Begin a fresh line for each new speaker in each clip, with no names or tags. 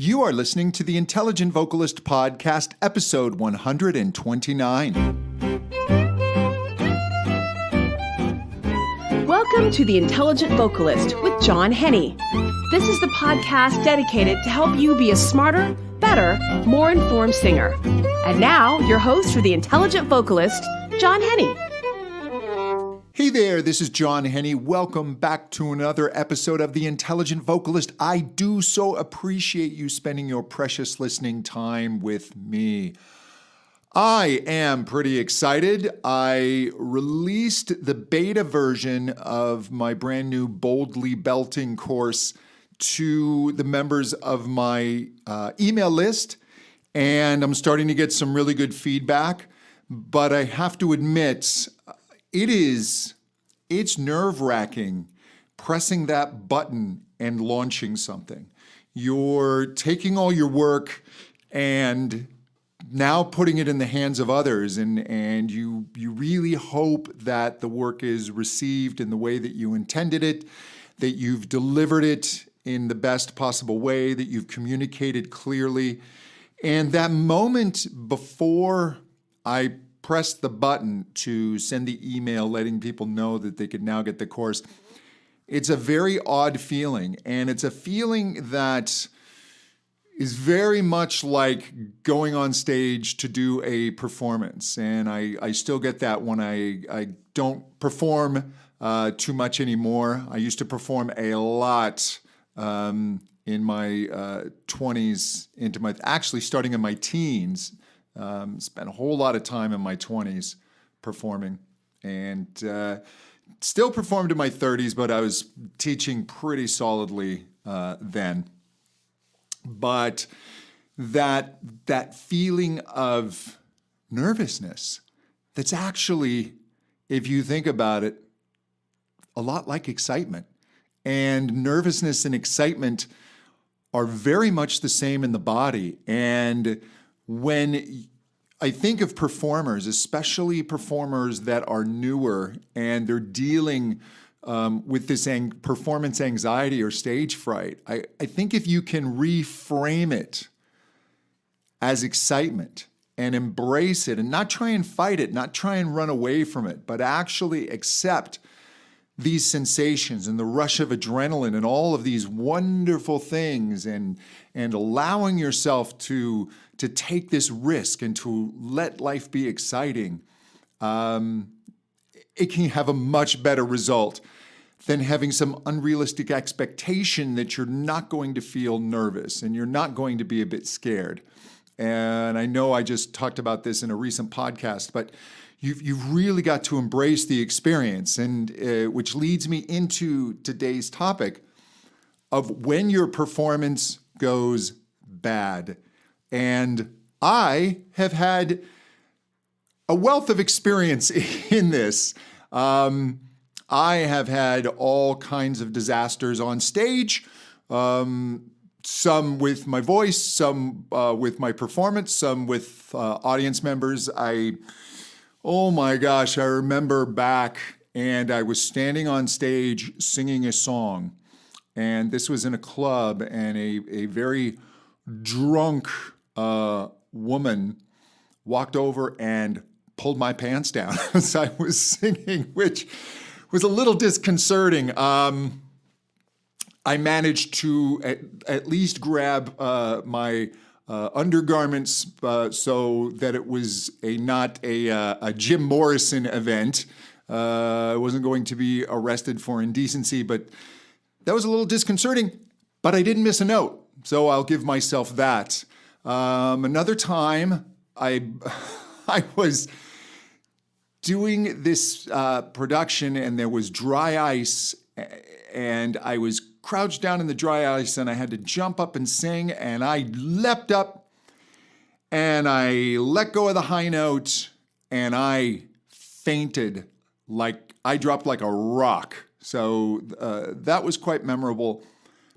You are listening to the Intelligent Vocalist Podcast, episode 129.
Welcome to the Intelligent Vocalist with John Henny. This is the podcast dedicated to help you be a smarter, better, more informed singer. And now, your host for the Intelligent Vocalist, John Henny.
Hey there, this is John Henny. Welcome back to another episode of The Intelligent Vocalist. I do so appreciate you spending your precious listening time with me. I am pretty excited. I released the beta version of my brand new Boldly Belting course to the members of my email list, and I'm starting to get some really good feedback. But I have to admit, it's nerve-wracking pressing that button and launching something. You're taking all your work and now putting it in the hands of others, and you really hope that the work is received in the way that you intended it, that you've delivered it in the best possible way, that you've communicated clearly. And that moment before I press the button to send the email letting people know that they could now get the course, it's a very odd feeling. And it's a feeling that is very much like going on stage to do a performance. And I still get that when I don't perform too much anymore. I used to perform a lot in my 20s, actually starting in my teens. Spent a whole lot of time in my 20s performing, and still performed in my 30s, but I was teaching pretty solidly then. But that feeling of nervousness, that's actually, if you think about it, a lot like excitement. And nervousness and excitement are very much the same in the body. And when I think of performers, especially performers that are newer and they're dealing with this performance anxiety or stage fright, I think if you can reframe it as excitement and embrace it and not try and fight it, not try and run away from it, but actually accept these sensations and the rush of adrenaline and all of these wonderful things, and allowing yourself to take this risk and to let life be exciting, it can have a much better result than having some unrealistic expectation that you're not going to feel nervous and you're not going to be a bit scared. And I know I just talked about this in a recent podcast, but you've really got to embrace the experience, and which leads me into today's topic of when your performance goes bad. And I have had a wealth of experience in this. I have had all kinds of disasters on stage, some with my voice, some with my performance, some with audience members. Oh my gosh, I remember back, and I was standing on stage singing a song, and this was in a club, and a very drunk woman walked over and pulled my pants down as I was singing, which was a little disconcerting. I managed to at least grab my undergarments so that it was not a Jim Morrison event. I wasn't going to be arrested for indecency, but that was a little disconcerting. But I didn't miss a note, so I'll give myself that. Another time, I was doing this production, and there was dry ice, and I was crouched down in the dry ice, and I had to jump up and sing, and I leapt up, and I let go of the high note, and I fainted, I dropped like a rock. So that was quite memorable.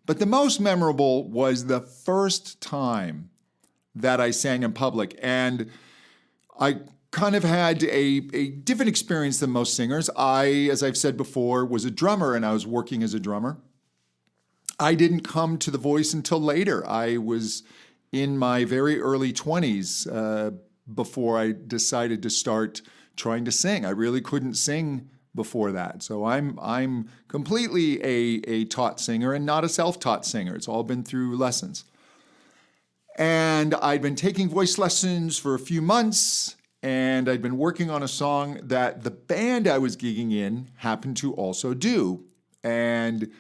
But the most memorable was the first time that I sang in public, and I kind of had a different experience than most singers. I, as I've said before, was a drummer, and I was working as a drummer. I didn't come to the voice until later. I was in my very early 20s before I decided to start trying to sing. I really couldn't sing before that. So I'm completely a taught singer and not a self-taught singer. It's all been through lessons. And I'd been taking voice lessons for a few months, and I'd been working on a song that the band I was gigging in happened to also do. And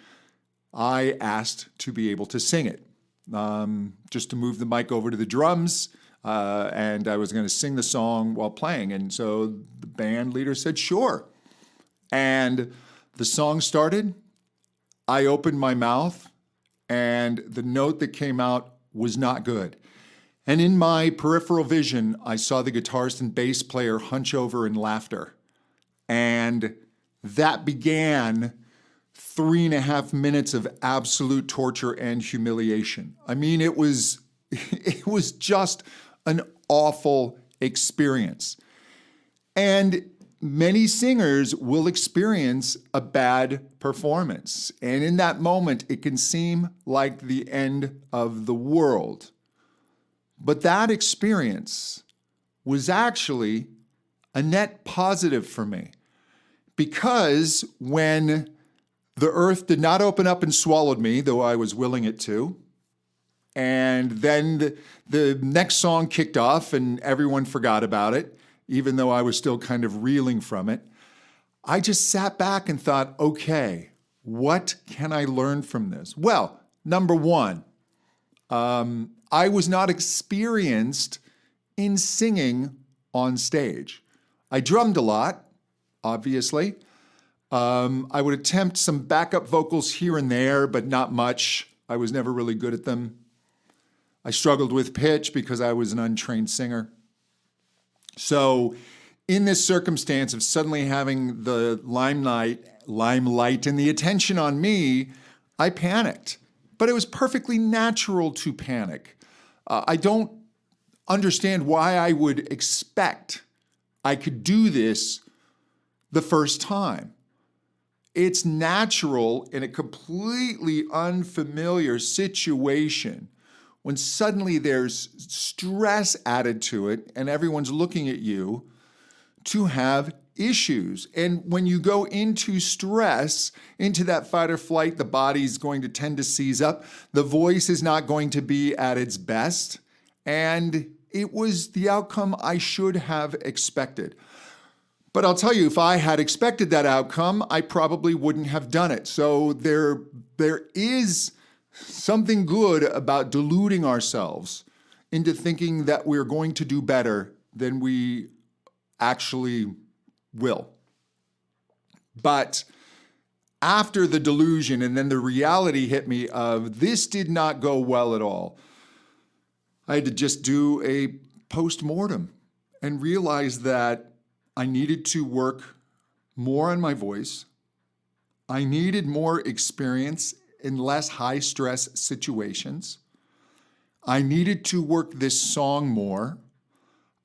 I asked to be able to sing it, just to move the mic over to the drums, and I was going to sing the song while playing. And so the band leader said, sure. And the song started. I opened my mouth, and the note that came out was not good. And in my peripheral vision, I saw the guitarist and bass player hunch over in laughter. And that began 3.5 minutes of absolute torture and humiliation. I mean, it was just an awful experience. And many singers will experience a bad performance. And in that moment, it can seem like the end of the world. But that experience was actually a net positive for me. Because when the earth did not open up and swallowed me, though I was willing it to, and then the next song kicked off and everyone forgot about it, even though I was still kind of reeling from it, I just sat back and thought, okay, what can I learn from this? Well, number one, I was not experienced in singing on stage. I drummed a lot, obviously. I would attempt some backup vocals here and there, but not much. I was never really good at them. I struggled with pitch because I was an untrained singer. So in this circumstance of suddenly having the limelight and the attention on me, I panicked. But it was perfectly natural to panic. I don't understand why I would expect I could do this the first time. It's natural in a completely unfamiliar situation when suddenly there's stress added to it and everyone's looking at you to have issues. And when you go into stress, into that fight or flight, the body's going to tend to seize up. The voice is not going to be at its best. And it was the outcome I should have expected. But I'll tell you, if I had expected that outcome, I probably wouldn't have done it. So there is something good about deluding ourselves into thinking that we're going to do better than we actually will. But after the delusion and then the reality hit me of this did not go well at all, I had to just do a post-mortem and realize that I needed to work more on my voice. I needed more experience in less high-stress situations. I needed to work this song more.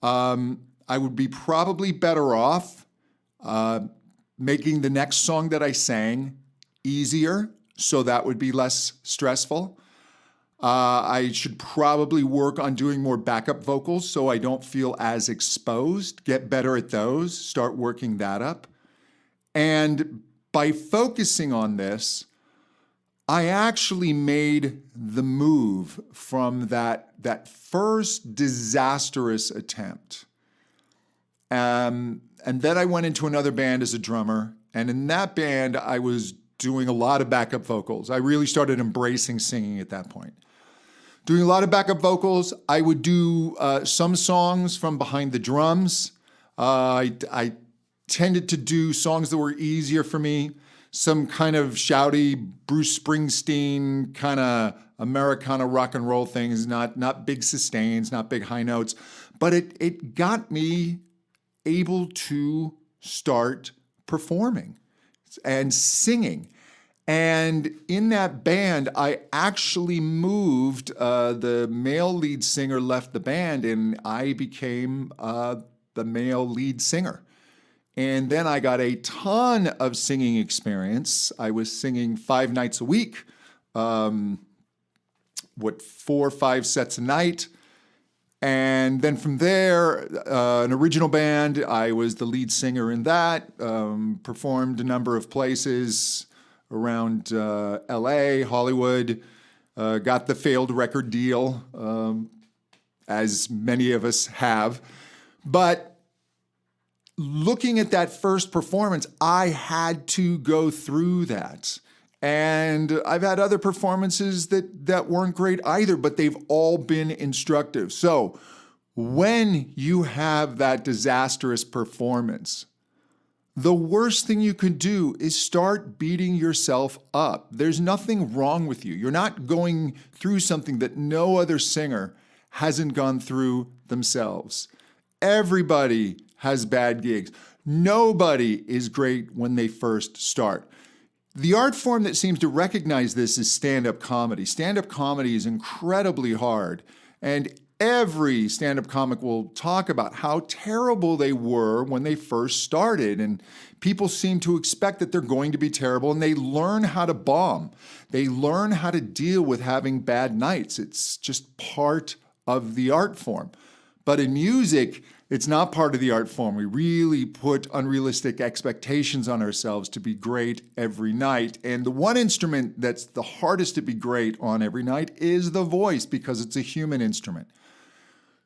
I would be probably better off making the next song that I sang easier, so that would be less stressful. I should probably work on doing more backup vocals so I don't feel as exposed, get better at those, start working that up. And by focusing on this, I actually made the move from that first disastrous attempt. And then I went into another band as a drummer. And in that band, I was doing a lot of backup vocals. I really started embracing singing at that point. Doing a lot of backup vocals. I would do some songs from behind the drums. I tended to do songs that were easier for me. Some kind of shouty Bruce Springsteen kind of Americana rock and roll things, not big sustains, not big high notes. But it got me able to start performing and singing. And in that band, I actually moved, the male lead singer left the band and I became the male lead singer. And then I got a ton of singing experience. I was singing 5 nights a week 4 or 5 sets a night. And then from there, an original band, I was the lead singer in that, performed a number of places around LA, Hollywood, got the failed record deal, as many of us have. But looking at that first performance, I had to go through that. And I've had other performances that weren't great either, but they've all been instructive. So when you have that disastrous performance, the worst thing you can do is start beating yourself up. There's nothing wrong with you. You're not going through something that no other singer hasn't gone through themselves. Everybody has bad gigs. Nobody is great when they first start. The art form that seems to recognize this is stand-up comedy. Stand-up comedy is incredibly hard, and every stand-up comic will talk about how terrible they were when they first started, and people seem to expect that they're going to be terrible, and they learn how to bomb. They learn how to deal with having bad nights. It's just part of the art form. But in music, it's not part of the art form. We really put unrealistic expectations on ourselves to be great every night. And the one instrument that's the hardest to be great on every night is the voice, because it's a human instrument.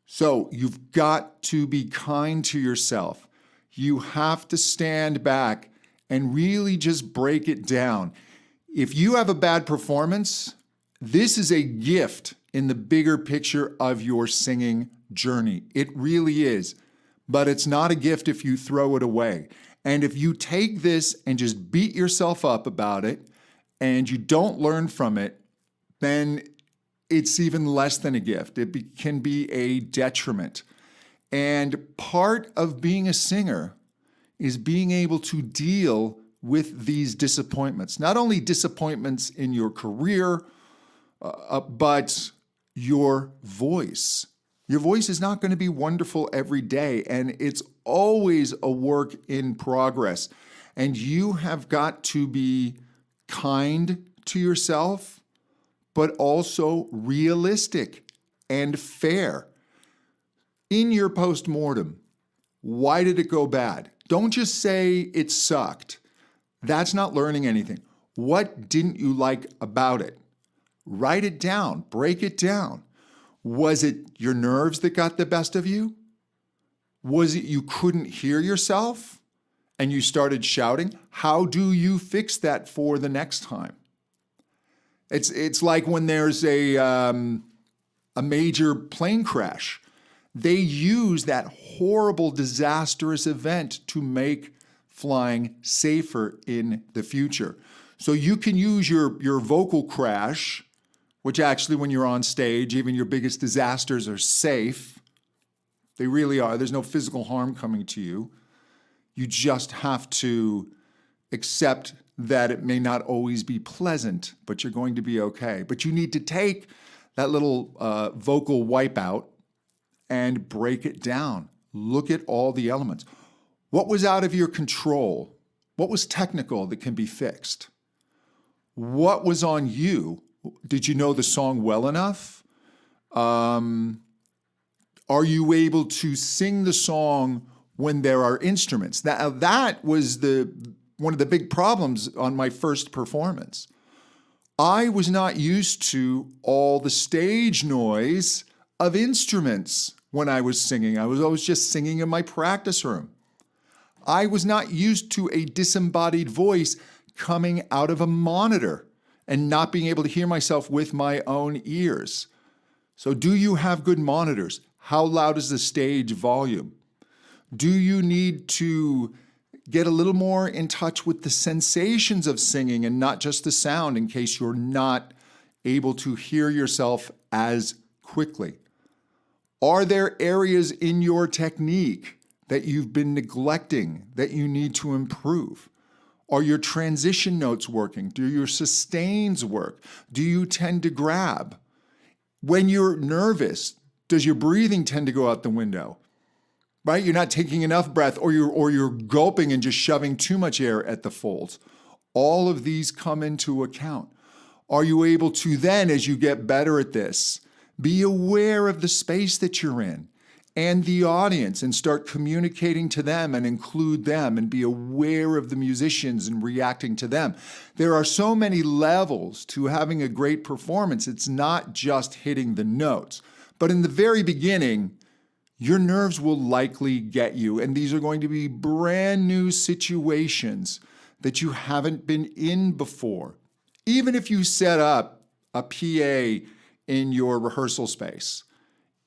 So you've got to be kind to yourself. You have to stand back and really just break it down. If you have a bad performance, this is a gift in the bigger picture of your singing journey. It really is. But it's not a gift if you throw it away. And if you take this and just beat yourself up about it and you don't learn from it, then it's even less than a gift. It can be a detriment. And part of being a singer is being able to deal with these disappointments. Not only disappointments in your career, but your voice. Your voice is not going to be wonderful every day, and it's always a work in progress. And you have got to be kind to yourself, but also realistic and fair. In your postmortem, why did it go bad? Don't just say it sucked. That's not learning anything. What didn't you like about it? Write it down, break it down. Was it your nerves that got the best of you? Was it you couldn't hear yourself and you started shouting? How do you fix that for the next time? It's like when there's a major plane crash. They use that horrible, disastrous event to make flying safer in the future. So you can use your vocal crash, which actually when you're on stage, even your biggest disasters are safe. They really are. There's no physical harm coming to you. You just have to accept that it may not always be pleasant, but you're going to be okay. But you need to take that little vocal wipeout and break it down. Look at all the elements. What was out of your control? What was technical that can be fixed? What was on you? Did you know the song well enough? Are you able to sing the song when there are instruments? Now, that was one of the big problems on my first performance. I was not used to all the stage noise of instruments when I was singing. I was always just singing in my practice room. I was not used to a disembodied voice coming out of a monitor and not being able to hear myself with my own ears. So do you have good monitors? How loud is the stage volume? Do you need to get a little more in touch with the sensations of singing and not just the sound in case you're not able to hear yourself as quickly? Are there areas in your technique that you've been neglecting that you need to improve? Are your transition notes working? Do your sustains work? Do you tend to grab? When you're nervous, does your breathing tend to go out the window? Right? You're not taking enough breath, or you're gulping and just shoving too much air at the folds. All of these come into account. Are you able to then, as you get better at this, be aware of the space that you're in and the audience and start communicating to them and include them and be aware of the musicians and reacting to them? There are so many levels to having a great performance. It's not just hitting the notes. But in the very beginning, your nerves will likely get you. And these are going to be brand new situations that you haven't been in before. Even if you set up a PA in your rehearsal space,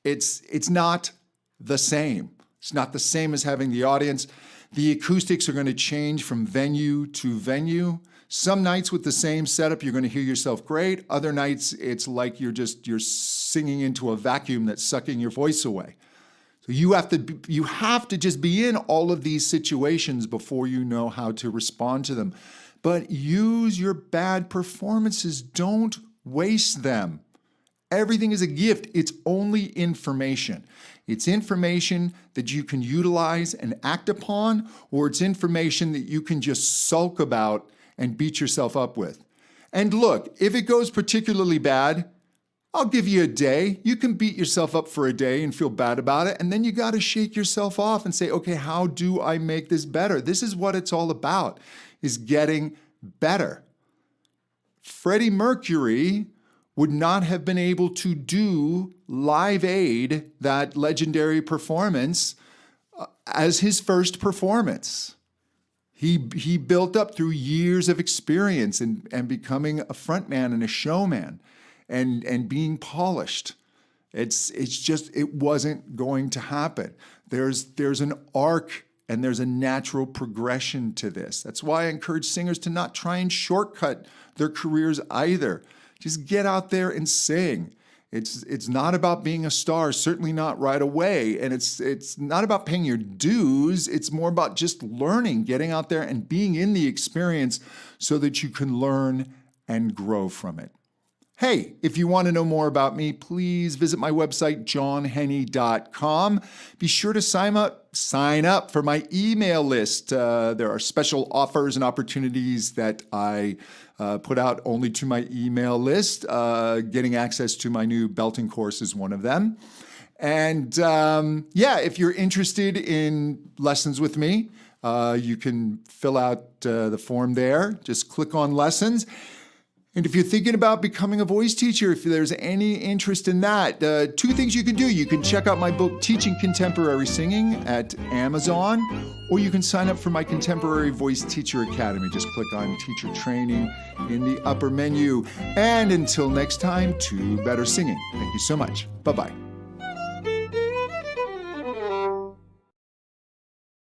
it's not the same. It's not the same as having the audience. The acoustics are going to change from venue to venue. Some nights with the same setup, you're going to hear yourself great. Other nights, it's like you're singing into a vacuum that's sucking your voice away. So you have to just be in all of these situations before you know how to respond to them. But use your bad performances. Don't waste them. Everything is a gift. It's only information. It's information that you can utilize and act upon, or it's information that you can just sulk about and beat yourself up with. And look, if it goes particularly bad, I'll give you a day. You can beat yourself up for a day and feel bad about it. And then you got to shake yourself off and say, okay, how do I make this better? This is what it's all about, is getting better. Freddie Mercury would not have been able to do Live Aid, that legendary performance, as his first performance. He built up through years of experience and becoming a frontman and a showman and being polished. It's just, it wasn't going to happen. There's an arc and there's a natural progression to this. That's why I encourage singers to not try and shortcut their careers either. Just get out there and sing. It's not about being a star, certainly not right away. And it's not about paying your dues. It's more about just learning, getting out there and being in the experience so that you can learn and grow from it. Hey, if you want to know more about me, please visit my website, johnhenny.com. Be sure to sign up for my email list. There are special offers and opportunities that I put out only to my email list. Getting access to my new belting course is one of them. And if you're interested in lessons with me, you can fill out the form there. Just click on lessons. And if you're thinking about becoming a voice teacher, if there's any interest in that, two things you can do. You can check out my book, Teaching Contemporary Singing, at Amazon, or you can sign up for my Contemporary Voice Teacher Academy. Just click on Teacher Training in the upper menu. And until next time, to better singing. Thank you so much. Bye-bye.